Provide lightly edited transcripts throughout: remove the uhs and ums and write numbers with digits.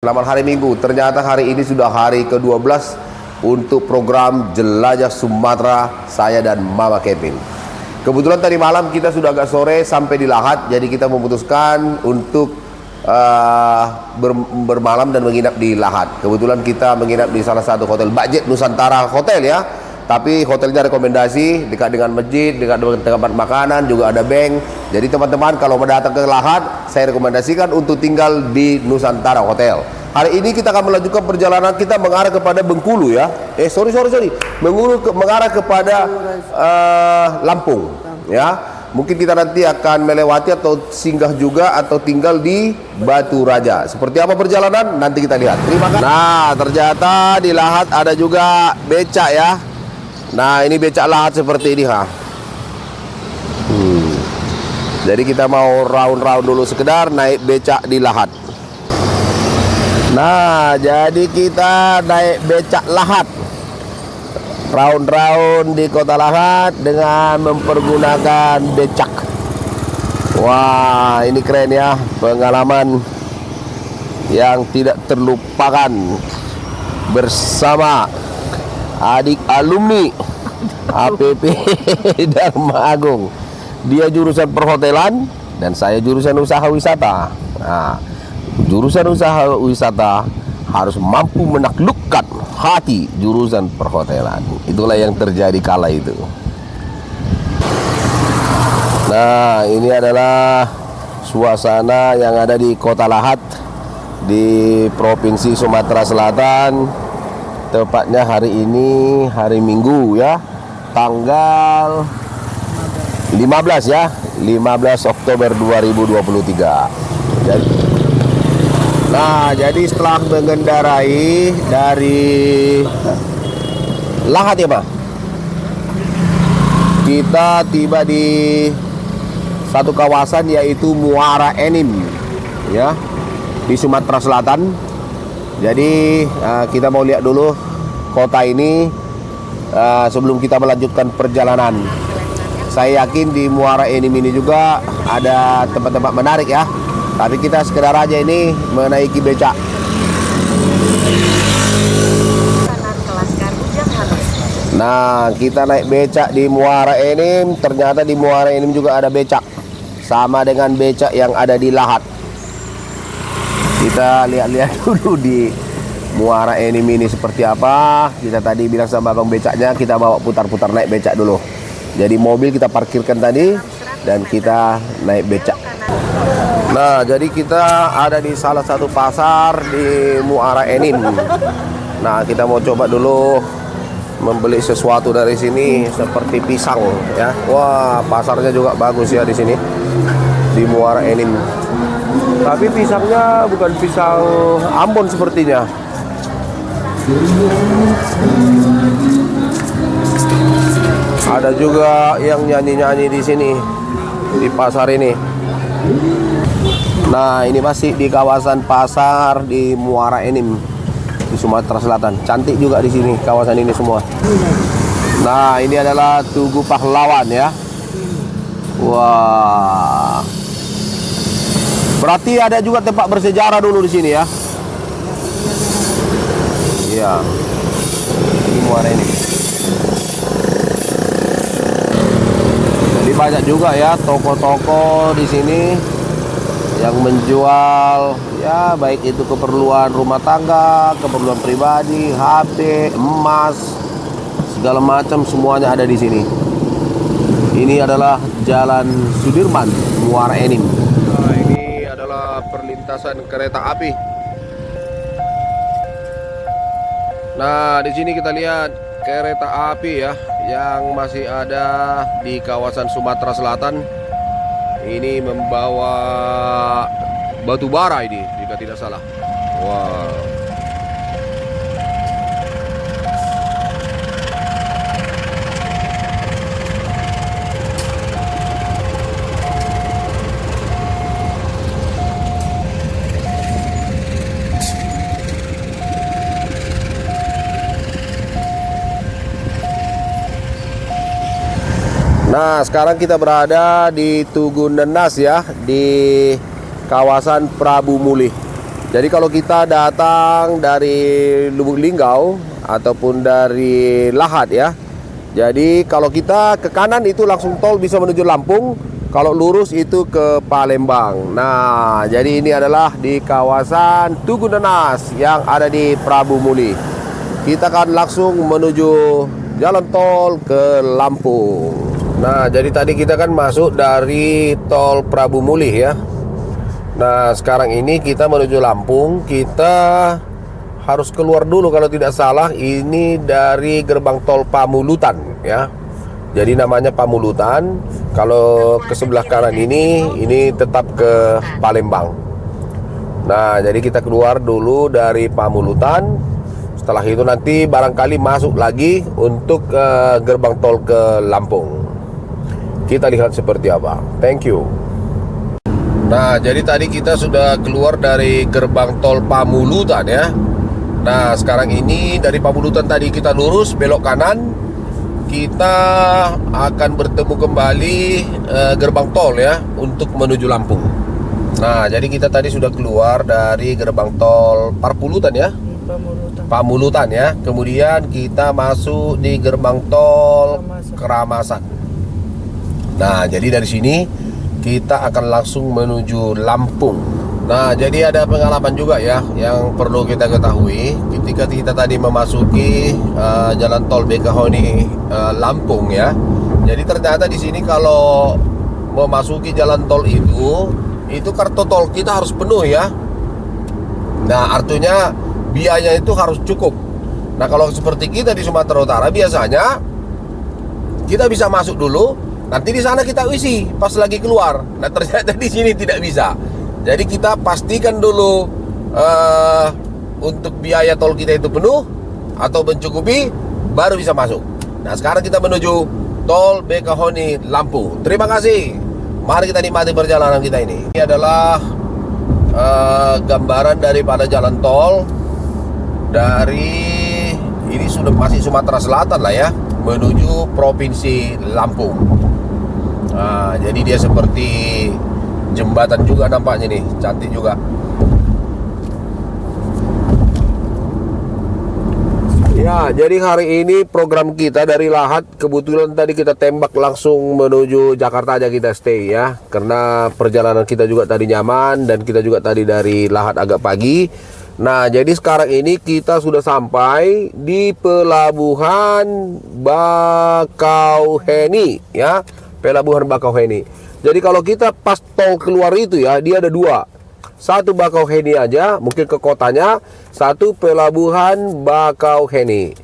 Selamat hari Minggu. Ternyata hari ini sudah hari ke-12 untuk program Jelajah Sumatera saya dan Mama Kevin. Kebetulan tadi malam kita sudah agak sore sampai di Lahat, jadi kita memutuskan untuk bermalam dan menginap di Lahat. Kebetulan kita menginap di salah satu hotel budget Nusantara Hotel ya. Tapi hotelnya rekomendasi, dekat dengan masjid, dekat dengan tempat makanan, juga ada bank. Jadi teman-teman kalau mau datang ke Lahat, saya rekomendasikan untuk tinggal di Nusantara Hotel. Hari ini kita akan melanjutkan perjalanan kita mengarah kepada Bengkulu ya. Mengarah kepada Lampung ya. Mungkin kita nanti akan melewati atau singgah juga atau tinggal di Batu Raja. Seperti apa perjalanan? Nanti kita lihat. Terima kasih. Nah, ternyata di Lahat ada juga becak ya. Nah, ini becak Lahat seperti ini ha. Jadi kita mau round-round dulu sekedar naik becak di Lahat. Nah, jadi kita naik becak Lahat. Round-round di kota Lahat dengan mempergunakan becak. Wah, ini keren ya, pengalaman yang tidak terlupakan bersama adik alumni APP Dharma Agung. Dia jurusan perhotelan dan saya jurusan usaha wisata. Nah, jurusan usaha wisata harus mampu menaklukkan hati jurusan perhotelan. Itulah yang terjadi kala itu. Nah, ini adalah suasana yang ada di Kota Lahat di Provinsi Sumatera Selatan. Tepatnya hari ini hari Minggu ya, tanggal 15 ya, 15 Oktober 2023. Jadi setelah mengendarai dari Lahat ya Pak, kita tiba di satu kawasan yaitu Muara Enim ya, di Sumatera Selatan. Jadi kita mau lihat dulu kota ini sebelum kita melanjutkan perjalanan. Saya yakin di Muara Enim ini juga ada tempat-tempat menarik ya. Tapi kita sekedar aja ini menaiki becak. Nah, kita naik becak di Muara Enim. Ternyata di Muara Enim juga ada becak, sama dengan becak yang ada di Lahat. Kita lihat-lihat dulu di Muara Enim ini seperti apa. Kita tadi bilang sama abang becaknya, kita bawa putar-putar naik becak dulu. Jadi mobil kita parkirkan tadi dan kita naik becak. Nah, jadi kita ada di salah satu pasar di Muara Enim. Nah, kita mau coba dulu membeli sesuatu dari sini seperti pisang ya. Wah, pasarnya juga bagus ya di sini di Muara Enim. Tapi pisangnya bukan pisang Ambon sepertinya. Ada juga yang nyanyi-nyanyi di sini di pasar ini. Nah, ini masih di kawasan pasar di Muara Enim di Sumatera Selatan. Cantik juga di sini kawasan ini semua. Nah, ini adalah Tugu Pahlawan ya. Wah. Berarti ada juga tempat bersejarah dulu di sini ya. Iya. Di Muara Enim. Jadi banyak juga ya toko-toko di sini yang menjual ya, baik itu keperluan rumah tangga, keperluan pribadi, HP, emas, segala macam semuanya ada di sini. Ini adalah Jalan Sudirman, Muara Enim. Nah, ini adalah perlintasan kereta api. Nah, di sini kita lihat kereta api ya yang masih ada di kawasan Sumatera Selatan. Ini membawa batu bara ini jika tidak salah. Wow. Nah, sekarang kita berada di Tugu Nenas ya, di kawasan Prabu Mulih. Jadi kalau kita datang dari Lubuk Linggau ataupun dari Lahat ya, jadi kalau kita ke kanan itu langsung tol bisa menuju Lampung, kalau lurus itu ke Palembang. Nah, jadi ini adalah di kawasan Tugu Nenas yang ada di Prabu Muli. Kita akan langsung menuju jalan tol ke Lampung. Nah, jadi tadi kita kan masuk dari tol Prabu Muli ya. Nah, sekarang ini kita menuju Lampung. Kita harus keluar dulu kalau tidak salah. Ini dari gerbang tol Pamulutan ya. Jadi namanya Pamulutan. Kalau ke sebelah kanan ini tetap ke Palembang. Nah, jadi kita keluar dulu dari Pamulutan. Setelah itu nanti barangkali masuk lagi untuk gerbang tol ke Lampung. Kita lihat seperti apa. Thank you. Nah, jadi tadi kita sudah keluar dari gerbang tol Pamulutan ya. Nah, sekarang ini dari Pamulutan tadi kita lurus belok kanan. Kita akan bertemu kembali gerbang tol ya untuk menuju Lampung. Nah, jadi kita tadi sudah keluar dari gerbang tol Parpulutan ya. Pamulutan ya. Kemudian kita masuk di gerbang tol Keramasan. Nah, jadi dari sini kita akan langsung menuju Lampung. Nah, jadi ada pengalaman juga ya yang perlu kita ketahui ketika kita tadi memasuki jalan tol Bekahoni Lampung ya. Jadi ternyata di sini kalau memasuki jalan tol itu kartu tol kita harus penuh ya. Nah, artinya biaya itu harus cukup. Nah, kalau seperti kita di Sumatera Utara biasanya kita bisa masuk dulu, nanti di sana kita isi pas lagi keluar. Nah, ternyata di sini tidak bisa. Jadi kita pastikan dulu untuk biaya tol kita itu penuh atau mencukupi, baru bisa masuk. Nah, sekarang kita menuju tol Bekahoni Lampung. Terima kasih. Mari kita nikmati perjalanan kita ini. Ini adalah gambaran daripada jalan tol dari ini sudah masih Sumatera Selatan lah ya, menuju Provinsi Lampung. Nah, jadi dia seperti jembatan juga nampaknya nih, cantik juga. Ya, jadi hari ini program kita dari Lahat, kebetulan tadi kita tembak langsung menuju Jakarta aja kita stay ya. Karena perjalanan kita juga tadi nyaman dan kita juga tadi dari Lahat agak pagi. Nah, jadi sekarang ini kita sudah sampai di Pelabuhan Bakauheni ya. Pelabuhan Bakauheni. Jadi kalau kita pas tol keluar itu ya, dia ada dua. Satu Bakauheni aja, mungkin ke kotanya. Satu Pelabuhan Bakauheni.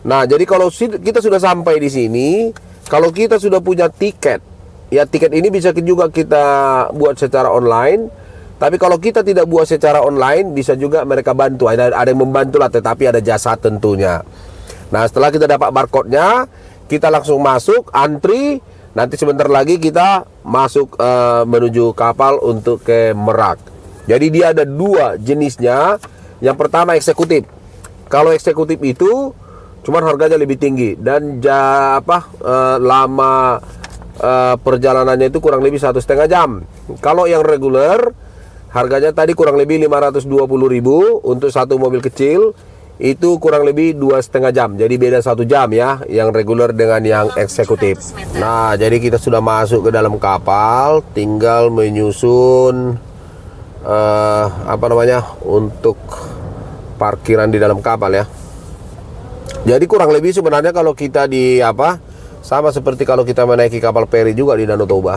Nah, jadi kalau kita sudah sampai di sini, kalau kita sudah punya tiket, ya tiket ini bisa juga kita buat secara online. Tapi kalau kita tidak buat secara online, bisa juga mereka bantu. Ada yang membantu lah, tetapi ada jasa tentunya. Nah, setelah kita dapat barcode-nya, kita langsung masuk, antri. Nanti sebentar lagi kita masuk menuju kapal untuk ke Merak. Jadi dia ada dua jenisnya. Yang pertama eksekutif. Kalau eksekutif itu cuman harganya lebih tinggi dan lama perjalanannya itu kurang lebih 1,5 jam. Kalau yang reguler harganya tadi kurang lebih 520.000 untuk satu mobil kecil. Itu kurang lebih 2,5 jam. Jadi beda 1 jam ya, yang reguler dengan yang eksekutif. Nah, jadi kita sudah masuk ke dalam kapal, tinggal menyusun untuk parkiran di dalam kapal ya. Jadi kurang lebih sebenarnya kalau kita sama seperti kalau kita menaiki kapal feri juga di Danau Toba.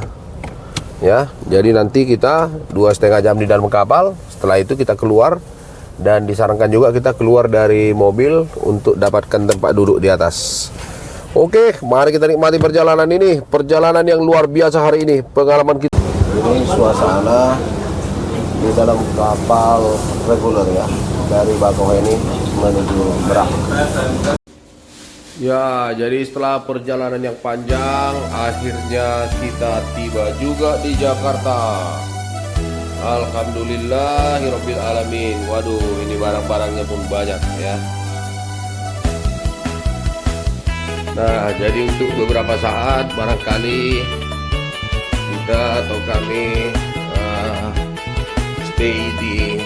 Ya, jadi nanti kita 2,5 jam di dalam kapal. Setelah itu kita keluar. Dan disarankan juga kita keluar dari mobil untuk dapatkan tempat duduk di atas. Oke, mari kita nikmati perjalanan ini. Perjalanan yang luar biasa hari ini. Pengalaman kita. Ini suasana di dalam kapal reguler ya, dari Bakauheni menuju Merak. Ya, jadi setelah perjalanan yang panjang, akhirnya kita tiba juga di Jakarta. Alhamdulillahirabbil alamin. Waduh, ini barang-barangnya pun banyak ya. Nah, jadi untuk beberapa saat barangkali kita atau kami stay di